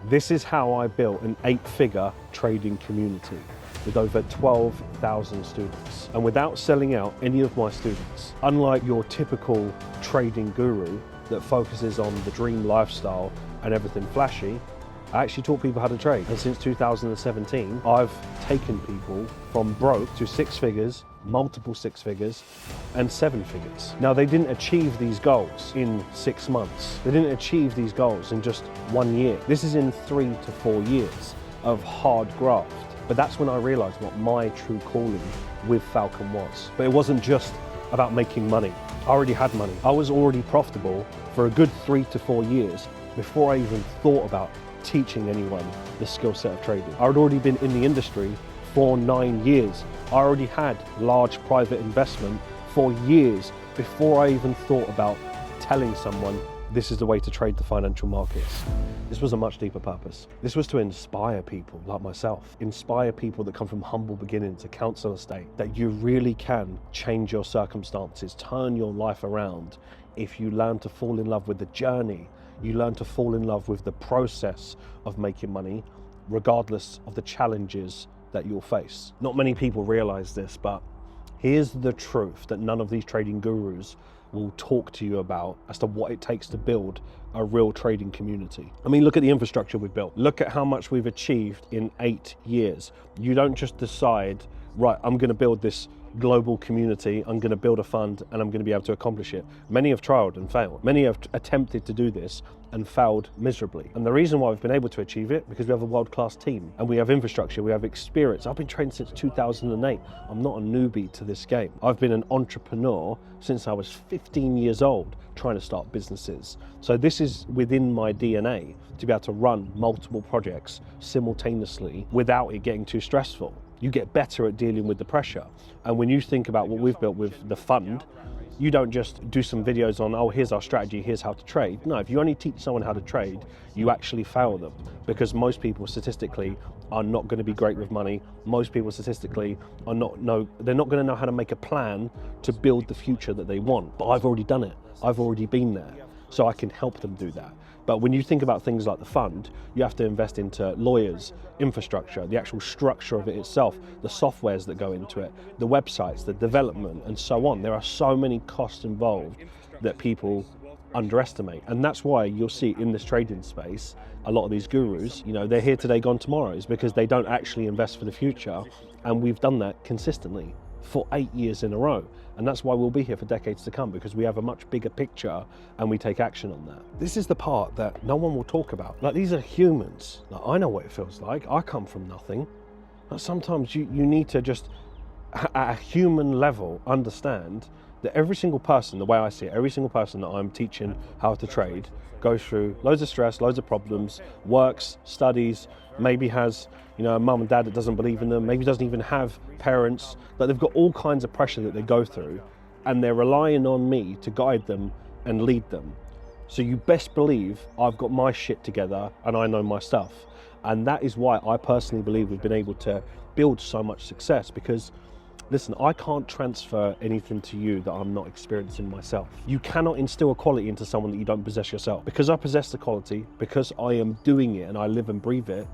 This is how I built an 8-figure trading community with over 12,000 students. And without selling out any of my students, unlike your typical trading guru that focuses on the dream lifestyle and everything flashy, I actually taught people how to trade. And since 2017, I've taken people from broke to 6 figures, multiple 6 figures, and 7 figures. Now, they didn't achieve these goals in 6 months. They didn't achieve these goals in just 1 year. This is in 3 to 4 years of hard graft. But that's when I realized what my true calling with Falcon was. But it wasn't just about making money. I already had money. I was already profitable for a good 3 to 4 years before I even thought about teaching anyone the skill set of trading. I had already been in the industry for 9 years. I already had large private investment for years before I even thought about telling someone this is the way to trade the financial markets. This was a much deeper purpose. This was to inspire people like myself, inspire people that come from humble beginnings, a council estate, that you really can change your circumstances, turn your life around if you learn to fall in love with the journey. You learn to fall in love with the process of making money, regardless of the challenges that you'll face. Not many people realize this, but here's the truth that none of these trading gurus will talk to you about as to what it takes to build a real trading community. I mean, look at the infrastructure we've built. Look at how much we've achieved in 8 years. You don't just decide, right, I'm gonna build this global community, I'm gonna build a fund and I'm gonna be able to accomplish it. Many have trialed and failed. Many have attempted to do this and failed miserably. And the reason why we've been able to achieve it, because we have a world-class team and we have infrastructure, we have experience. I've been trading since 2008. I'm not a newbie to this game. I've been an entrepreneur since I was 15 years old trying to start businesses. So this is within my DNA to be able to run multiple projects simultaneously without it getting too stressful. You get better at dealing with the pressure. And when you think about what we've built with the fund, you don't just do some videos on, oh, here's our strategy, here's how to trade. No, if you only teach someone how to trade, you actually fail them, because most people statistically are not going to be great with money. Most people statistically they're not going to know how to make a plan to build the future that they want. But I've already done it. I've already been there. So I can help them do that. But when you think about things like the fund, you have to invest into lawyers, infrastructure, the actual structure of it itself, the softwares that go into it, the websites, the development, and so on. There are so many costs involved that people underestimate. And that's why you'll see in this trading space, a lot of these gurus, they're here today, gone tomorrow, is because they don't actually invest for the future. And we've done that consistently for 8 years in a row. And that's why we'll be here for decades to come, because we have a much bigger picture and we take action on that. This is the part that no one will talk about. Like, these are humans. Like, I know what it feels like. I come from nothing. Like, sometimes you need to just, at a human level, understand that every single person, the way I see it, every single person that I'm teaching how to trade goes through loads of stress, loads of problems, works, studies, maybe has a mum and dad that doesn't believe in them, maybe doesn't even have parents, but they've got all kinds of pressure that they go through, and they're relying on me to guide them and lead them. So you best believe I've got my shit together and I know my stuff. And that is why I personally believe we've been able to build so much success, because listen, I can't transfer anything to you that I'm not experiencing myself. You cannot instill a quality into someone that you don't possess yourself. Because I possess the quality, because I am doing it and I live and breathe it,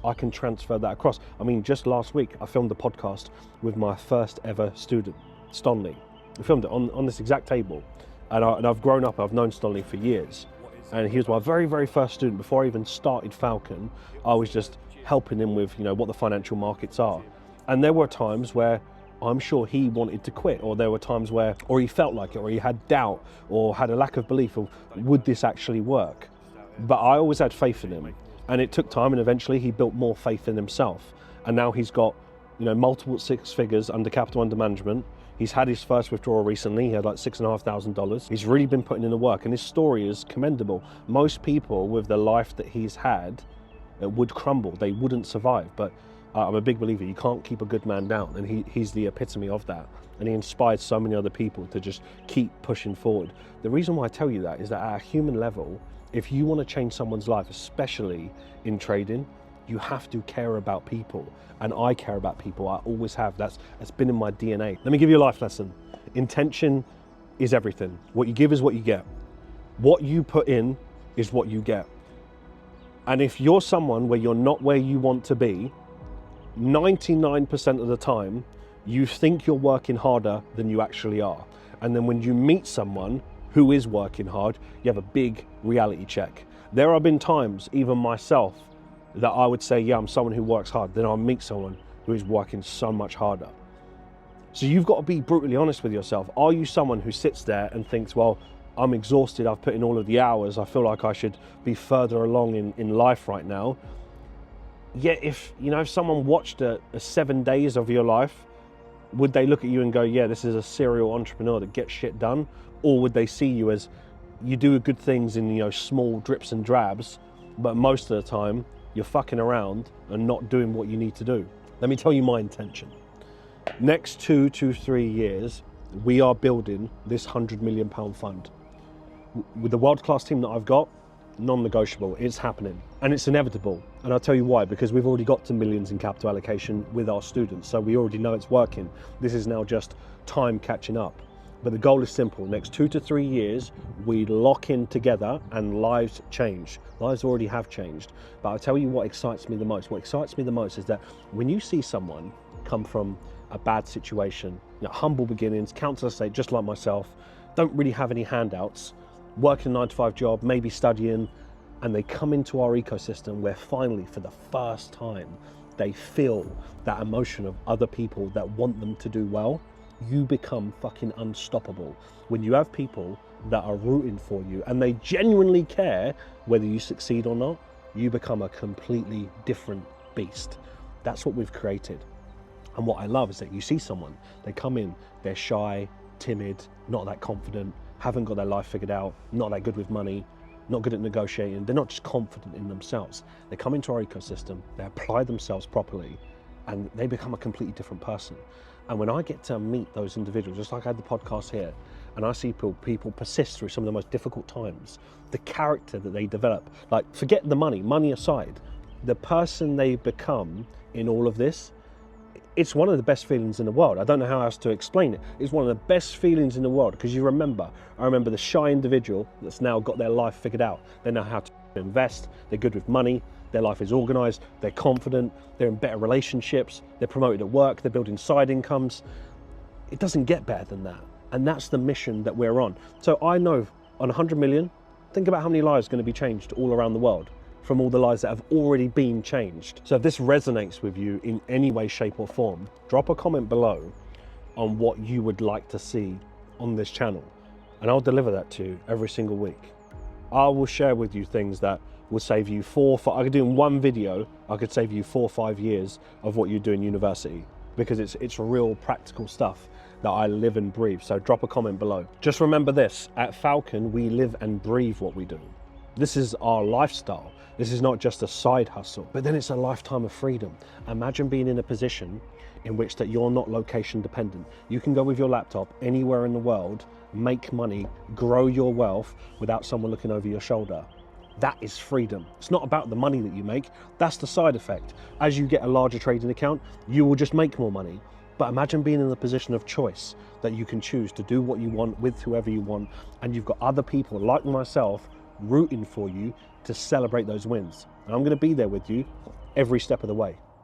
I can transfer that across. I mean, just last week, I filmed a podcast with my first ever student, Stonley. We filmed it on this exact table. And I've grown up, I've known Stonley for years. And he was my very, very first student. Before I even started Falcon, I was just helping him with, what the financial markets are. And there were times where I'm sure he wanted to quit, or there were times where, or he felt like it, or he had doubt, or had a lack of belief of, would this actually work? But I always had faith in him. And it took time, and eventually he built more faith in himself. And now he's got, multiple 6 figures under capital under management. He's had his first withdrawal recently. He had like $6,500. He's really been putting in the work, and his story is commendable. Most people with the life that he's had would crumble. They wouldn't survive. But I'm a big believer, you can't keep a good man down, and he's the epitome of that. And he inspires so many other people to just keep pushing forward. The reason why I tell you that is that at a human level, if you want to change someone's life, especially in trading, you have to care about people. And I care about people, I always have. That's been in my DNA. Let me give you a life lesson. Intention is everything. What you give is what you get. What you put in is what you get. And if you're someone where you're not where you want to be, 99% of the time, you think you're working harder than you actually are. And then when you meet someone who is working hard, you have a big reality check. There have been times, even myself, that I would say, yeah, I'm someone who works hard. Then I'll meet someone who is working so much harder. So you've got to be brutally honest with yourself. Are you someone who sits there and thinks, well, I'm exhausted, I've put in all of the hours, I feel like I should be further along in life right now? Yet if someone watched a 7 days of your life, would they look at you and go, yeah, this is a serial entrepreneur that gets shit done? Or would they see you as you do good things in small drips and drabs, but most of the time you're fucking around and not doing what you need to do? Let me tell you my intention. Next 2 to 3 years, we are building this £100 million fund. With the world-class team that I've got, non-negotiable, it's happening. And it's inevitable. And I'll tell you why, because we've already got to millions in capital allocation with our students. So we already know it's working. This is now just time catching up. But the goal is simple. Next 2 to 3 years, we lock in together and lives change. Lives already have changed. But I'll tell you what excites me the most. What excites me the most is that when you see someone come from a bad situation, humble beginnings, council estate, just like myself, don't really have any handouts, working a 9-to-5 job, maybe studying, and they come into our ecosystem where finally, for the first time, they feel that emotion of other people that want them to do well. You become fucking unstoppable. When you have people that are rooting for you and they genuinely care whether you succeed or not, you become a completely different beast. That's what we've created. And what I love is that you see someone, they come in, they're shy, timid, not that confident, haven't got their life figured out, not that good with money, not good at negotiating. They're not just confident in themselves. They come into our ecosystem, they apply themselves properly, and they become a completely different person. And when I get to meet those individuals, just like I had the podcast here, and I see people persist through some of the most difficult times, the character that they develop, like forget the money aside, the person they become in all of this, it's one of the best feelings in the world. I don't know how else to explain it. It's one of the best feelings in the world because I remember the shy individual that's now got their life figured out. They know how to invest, they're good with money, their life is organized, they're confident, they're in better relationships, they're promoted at work, they're building side incomes. It doesn't get better than that. And that's the mission that we're on. So I know on 100 million, think about how many lives are going to be changed all around the world from all the lives that have already been changed. So if this resonates with you in any way, shape or form, drop a comment below on what you would like to see on this channel. And I'll deliver that to you every single week. I will share with you things that will save you I could do in one video, I could save you 4 or 5 years of what you do in university because it's real practical stuff that I live and breathe. So drop a comment below. Just remember this, at Falcon, we live and breathe what we do. This is our lifestyle. This is not just a side hustle, but then it's a lifetime of freedom. Imagine being in a position in which that you're not location dependent. You can go with your laptop anywhere in the world, make money, grow your wealth without someone looking over your shoulder. That is freedom. It's not about the money that you make. That's the side effect. As you get a larger trading account, you will just make more money. But imagine being in the position of choice that you can choose to do what you want with whoever you want. And you've got other people like myself rooting for you to celebrate those wins. And I'm going to be there with you every step of the way.